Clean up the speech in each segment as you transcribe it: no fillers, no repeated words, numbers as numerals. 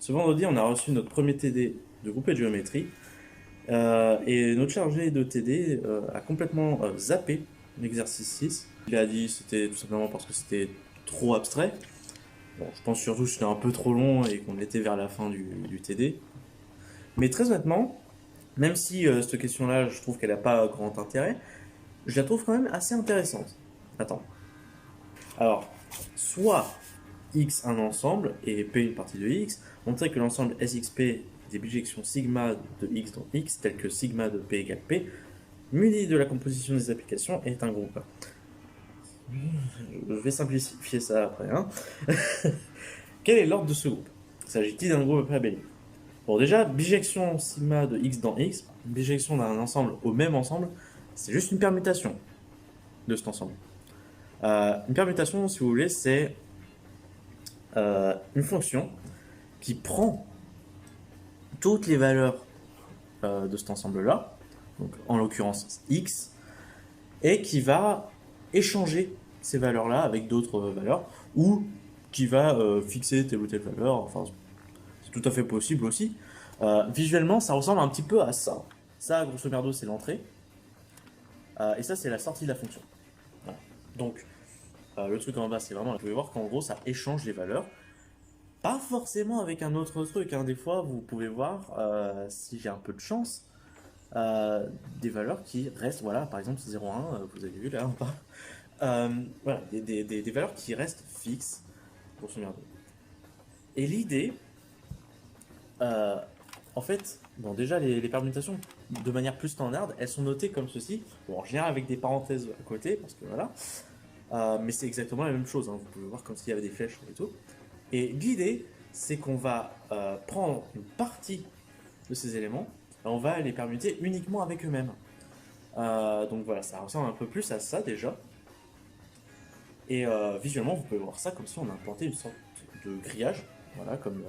Ce vendredi, on a reçu notre premier TD de groupé de géométrie et notre chargé de TD a complètement zappé l'exercice 6. Il a dit que c'était tout simplement parce que c'était trop abstrait. Bon, je pense surtout que c'était un peu trop long et qu'on était vers la fin du TD. Mais très honnêtement, même si cette question-là, je trouve qu'elle n'a pas grand intérêt, je la trouve quand même assez intéressante. Attends. Alors, soit X un ensemble et P une partie de X, montrer que l'ensemble SXP des bijections sigma de X dans X, tel que sigma de P égale P, muni de la composition des applications, est un groupe. Je vais simplifier ça après. Hein. Quel est l'ordre de ce groupe? S'agit-il d'un groupe abélien? Bon, déjà, bijection sigma de X dans X, bijection d'un ensemble au même ensemble, c'est juste une permutation de cet ensemble. Une permutation, si vous voulez, c'est une fonction qui prend toutes les valeurs de cet ensemble-là, donc en l'occurrence x, et qui va échanger ces valeurs-là avec d'autres valeurs, ou qui va fixer telle ou telle valeur, enfin c'est tout à fait possible aussi. Visuellement, ça ressemble un petit peu à ça. Ça, grosso merdo, c'est l'entrée, et ça, c'est la sortie de la fonction. Voilà. Donc, le truc en bas, c'est vraiment, vous pouvez voir qu'en gros, ça échange les valeurs. Pas forcément avec un autre truc, hein. Des fois, vous pouvez voir, si j'ai un peu de chance, des valeurs qui restent, voilà, par exemple 0,1, vous avez vu là, voilà, des valeurs qui restent fixes, pour se merder. Et l'idée, euh, en fait, bon, déjà les permutations, de manière plus standard, elles sont notées comme ceci, bon, en général avec des parenthèses à côté, parce que voilà, mais c'est exactement la même chose, hein. Vous pouvez voir comme s'il y avait des flèches et tout. Et l'idée, c'est qu'on va prendre une partie de ces éléments et on va les permuter uniquement avec eux-mêmes. Donc voilà, ça ressemble un peu plus à ça déjà. Et visuellement, vous pouvez voir ça comme si on implantait une sorte de grillage, voilà, comme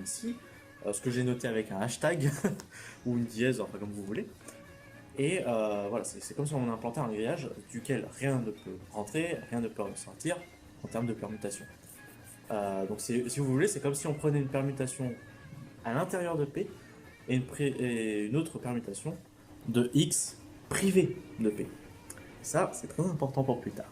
ici. Ce que j'ai noté avec un hashtag ou une dièse, enfin comme vous voulez. Et voilà, c'est comme si on implantait un grillage duquel rien ne peut rentrer, rien ne peut ressortir en termes de permutation. Donc si vous voulez, c'est comme si on prenait une permutation à l'intérieur de P et une autre permutation de X privée de P. Ça, c'est très important pour plus tard.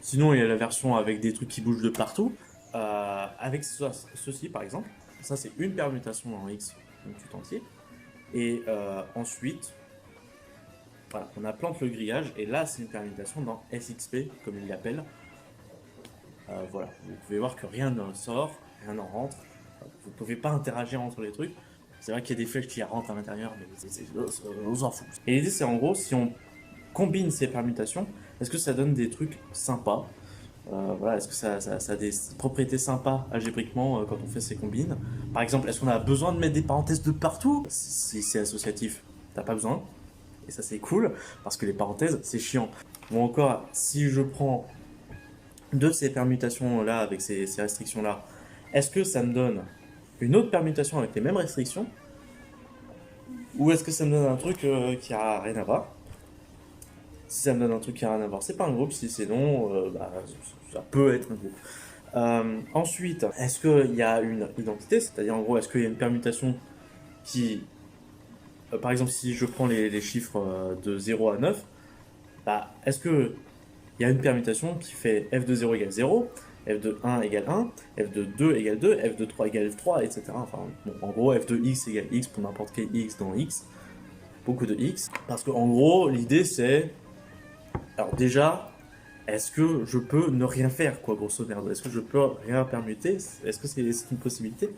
Sinon, il y a la version avec des trucs qui bougent de partout. Avec ceci, par exemple, ça c'est une permutation en X, donc tout entier. Et ensuite, voilà, on implante le grillage, et là c'est une permutation dans SXP, comme il l'appelle. Voilà, vous pouvez voir que rien ne sort, rien n'en rentre. Vous ne pouvez pas interagir entre les trucs. C'est vrai qu'il y a des flèches qui rentrent à l'intérieur, mais on s'en fout. Et l'idée, c'est en gros, si on combine ces permutations, est-ce que ça donne des trucs sympas? Voilà, est-ce que ça a des propriétés sympas algébriquement quand on fait ces combines? Par exemple, est-ce qu'on a besoin de mettre des parenthèses de partout? Si c'est associatif, t'as pas besoin. Et ça, c'est cool, parce que les parenthèses, c'est chiant. Ou encore, si je prends de ces permutations-là, avec ces restrictions-là, est-ce que ça me donne une autre permutation avec les mêmes restrictions? Ou est-ce que ça me donne un truc qui a rien à voir? Si ça me donne un truc qui a rien à voir, c'est pas un groupe. Si c'est non, bah, ça peut être un groupe. Ensuite, est-ce qu'il y a une identité? C'est-à-dire, en gros, est-ce qu'il y a une permutation qui... par exemple, si je prends les chiffres de 0 à 9, bah, est-ce que il y a une permutation qui fait f de 0 égale 0, f de 1 égale 1, f de 2 égale 2, f de 3 égale 3, etc. Enfin, bon, en gros, f de x égale x pour n'importe quel x dans x. Beaucoup de x. Parce qu'en gros, l'idée c'est... Alors déjà, est-ce que je peux ne rien faire, quoi, grosso merdo? Est-ce que je peux rien permuter? Est-ce que c'est une possibilité?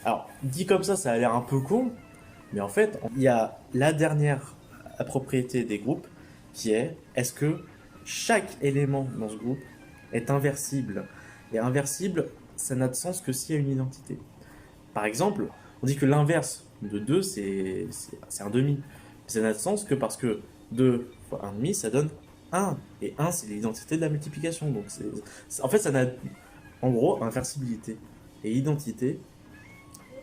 Alors, dit comme ça a l'air un peu con, mais en fait, il y a la dernière propriété des groupes qui est, est-ce que chaque élément dans ce groupe est inversible? Et inversible, ça n'a de sens que s'il y a une identité. Par exemple, on dit que l'inverse de 2, c'est un demi. Mais ça n'a de sens que parce que 2 fois 1 demi, ça donne 1. Et 1, c'est l'identité de la multiplication. Donc en fait, ça n'a... En gros, inversibilité et identité...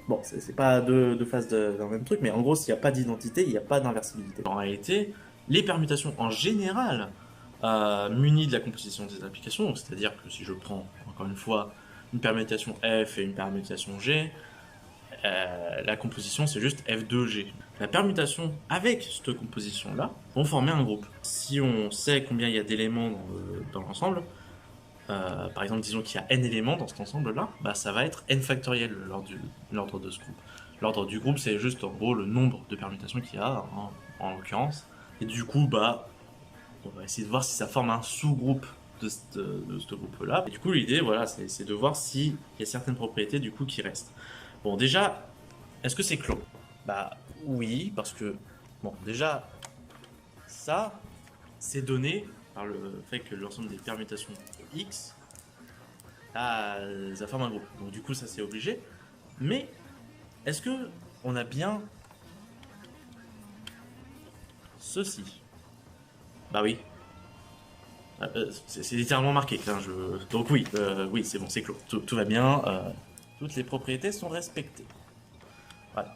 Bon, c'est pas deux faces d'un même truc, mais en gros, s'il n'y a pas d'identité, il n'y a pas d'inversibilité. En réalité, les permutations en général munies de la composition des applications, c'est-à-dire que si je prends, encore une fois, une permutation F et une permutation G, la composition c'est juste F2G. La permutation avec cette composition-là vont former un groupe. Si on sait combien il y a d'éléments dans l'ensemble, par exemple disons qu'il y a n éléments dans cet ensemble-là, bah, ça va être n factoriel l'ordre de ce groupe. L'ordre du groupe c'est juste en gros le nombre de permutations qu'il y a en l'occurrence. Et du coup, bah, on va essayer de voir si ça forme un sous-groupe de ce groupe-là. Et du coup, l'idée, voilà, c'est de voir s'il y a certaines propriétés du coup qui restent. Bon, déjà, est-ce que c'est clos? Bah oui, parce que, bon, déjà, ça, c'est donné par le fait que l'ensemble des permutations X, ça forme un groupe. Donc du coup, ça c'est obligé. Mais, est-ce que on a bien ceci? Bah oui. C'est littéralement marqué. Hein, donc oui, oui, c'est bon, c'est clos. Tout va bien. Toutes les propriétés sont respectées. Voilà.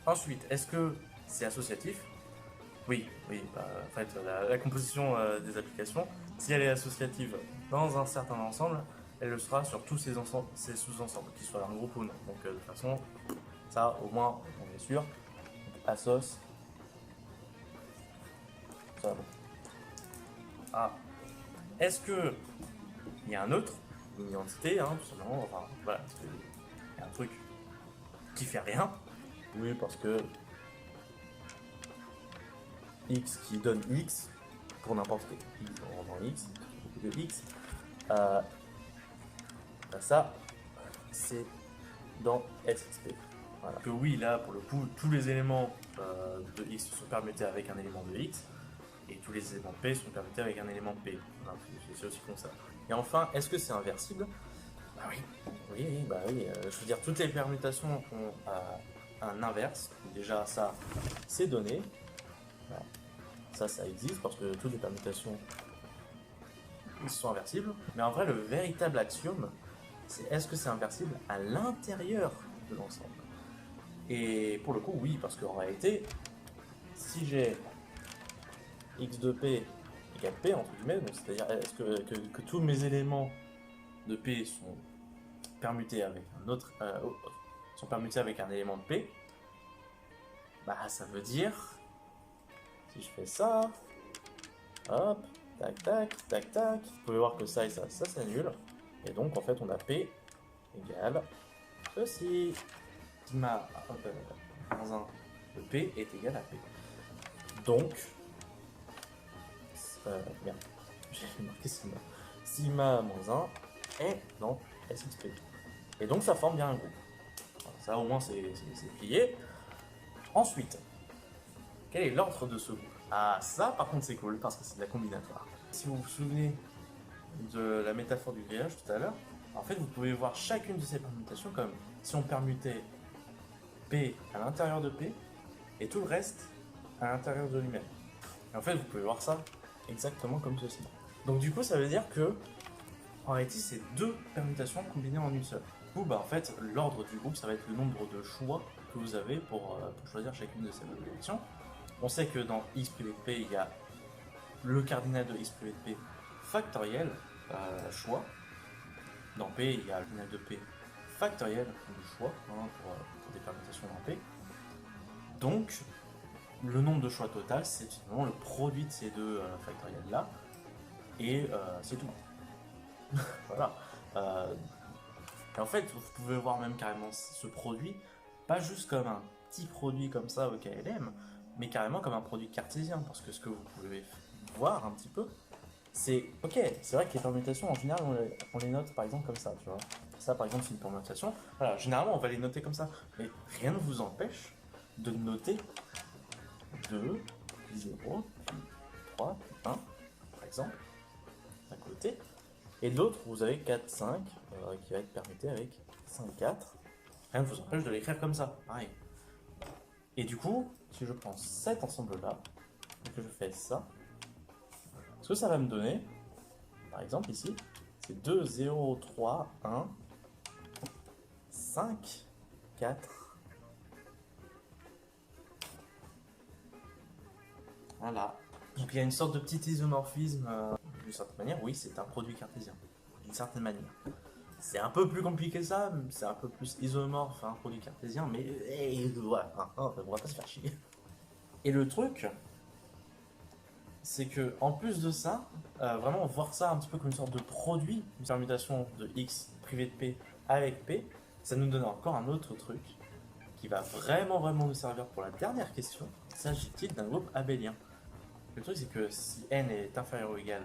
Ensuite, est-ce que c'est associatif? Oui, oui. Bah, en fait, la composition des applications, si elle est associative dans un certain ensemble, elle le sera sur tous ces sous-ensembles, qu'ils soient un groupe ou non. Donc de toute façon, ça au moins on est sûr. Donc, assoc, ça bon. Ah, est-ce que il y a un autre, une identité, hein, tout simplement, enfin voilà, parce qu'il y a un truc qui fait rien. Oui, parce que x qui donne x pour n'importe quel x dans x, beaucoup de x, bah ça c'est dans SXP. Voilà. Que oui, là pour le coup, tous les éléments de x sont permutés avec un élément de x, et tous les éléments de p sont permutés avec un élément de p. Voilà, c'est aussi comme ça. Et enfin, est-ce que c'est inversible? Bah oui, oui, bah oui. Je veux dire, toutes les permutations ont un inverse. Déjà, ça, c'est donné. Voilà. Ça existe parce que toutes les permutations sont inversibles. Mais en vrai, le véritable axiome, c'est est-ce que c'est inversible à l'intérieur de l'ensemble? Et pour le coup, oui, parce qu'en réalité, si j'ai x de p égale p, entre guillemets, c'est-à-dire est-ce que tous mes éléments de p sont permutés avec un autre, sont permutés avec un élément de p, bah ça veut dire, si je fais ça, hop, tac, tac, tac, tac, vous pouvez voir que ça et ça s'annule, et donc en fait on a p égale ceci, sigma moins 1 de p est égal à p. Donc, merde, j'ai marqué sigma. Sigma moins 1 est dans SXP. Et donc ça forme bien un groupe. Voilà, ça au moins c'est plié. Ensuite, quel est l'ordre de ce groupe? Ah, ça par contre c'est cool parce que c'est de la combinatoire. Si vous vous souvenez de la métaphore du grillage tout à l'heure, en fait vous pouvez voir chacune de ces permutations comme si on permutait P à l'intérieur de P et tout le reste à l'intérieur de lui-même. Et en fait vous pouvez voir ça exactement comme ceci. Donc du coup ça veut dire que en réalité c'est deux permutations combinées en une seule. Du coup bah en fait l'ordre du groupe ça va être le nombre de choix que vous avez pour choisir chacune de ces permutations. On sait que dans x privé de p il y a le cardinal de x privé de p factoriel choix. Dans p il y a le cardinal de p factoriel de choix pour des permutations dans p. Donc le nombre de choix total c'est finalement le produit de ces deux factoriels là et c'est tout. Voilà. Et en fait, vous pouvez voir même carrément ce produit, pas juste comme un petit produit comme ça au KLM, mais carrément comme un produit cartésien, parce que ce que vous pouvez voir un petit peu, c'est, ok, c'est vrai que les permutations, en général, on les note par exemple comme ça, tu vois. Ça, par exemple, c'est une permutation. Voilà, généralement, on va les noter comme ça, mais rien ne vous empêche de noter 2, 0, 3, 1, par exemple, à côté. Et de l'autre, vous avez 4, 5, qui va être permuté avec 5, 4. Rien ne vous empêche de l'écrire comme ça, pareil. Et du coup, si je prends cet ensemble-là, et que je fais ça, ce que ça va me donner, par exemple ici, c'est 2, 0, 3, 1, 5, 4. Voilà. Donc il y a une sorte de petit isomorphisme, d'une certaine manière, oui, c'est un produit cartésien, d'une certaine manière. C'est un peu plus compliqué que ça, c'est un peu plus isomorphe, un produit cartésien, mais voilà, on va pas se faire chier. Et le truc, c'est que en plus de ça, vraiment voir ça un petit peu comme une sorte de produit, une permutation de X privé de P avec P, ça nous donne encore un autre truc qui va vraiment nous servir pour la dernière question. S'agit-il d'un groupe abélien? Le truc, c'est que si n est inférieur ou égal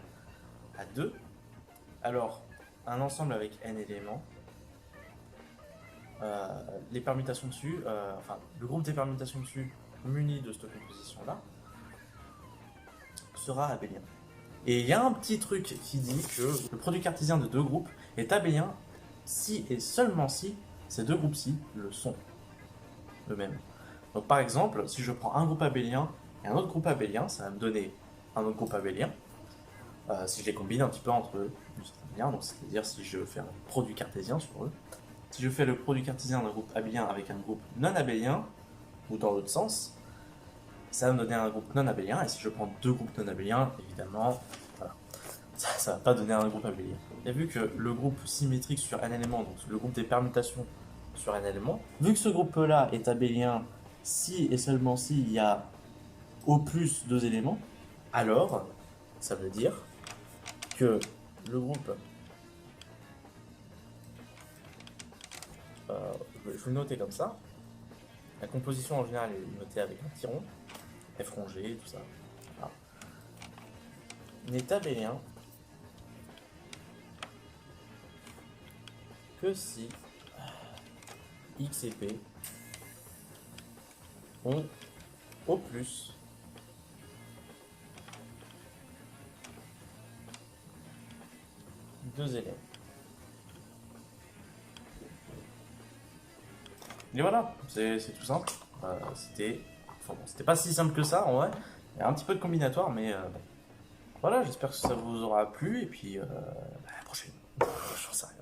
à 2, alors un ensemble avec n éléments, les permutations dessus, enfin le groupe des permutations dessus muni de cette composition-là sera abélien. Et il y a un petit truc qui dit que le produit cartésien de deux groupes est abélien si et seulement si ces deux groupes-ci le sont eux-mêmes. Donc par exemple, si je prends un groupe abélien et un autre groupe abélien, ça va me donner un autre groupe abélien. Si je les combine un petit peu entre eux, donc c'est-à-dire si je fais un produit cartésien sur eux. Si je fais le produit cartésien d'un groupe abélien avec un groupe non abélien, ou dans l'autre sens, ça va me donner un groupe non abélien, et si je prends deux groupes non abéliens, évidemment, voilà, ça va pas donner un groupe abélien. Et vu que le groupe symétrique sur n éléments, donc le groupe des permutations sur n éléments, vu que ce groupe-là est abélien si et seulement si il y a au plus deux éléments, alors ça veut dire que le groupe, je vais le noter comme ça, la composition en général est notée avec un tiron, F rongé, tout ça, voilà, n'est abélien que si X et P ont au plus deux éléments. Et voilà, c'est tout simple. C'était pas si simple que ça en vrai. Il y a un petit peu de combinatoire, mais bon. Voilà, j'espère que ça vous aura plu et puis à la prochaine. J'en sais rien.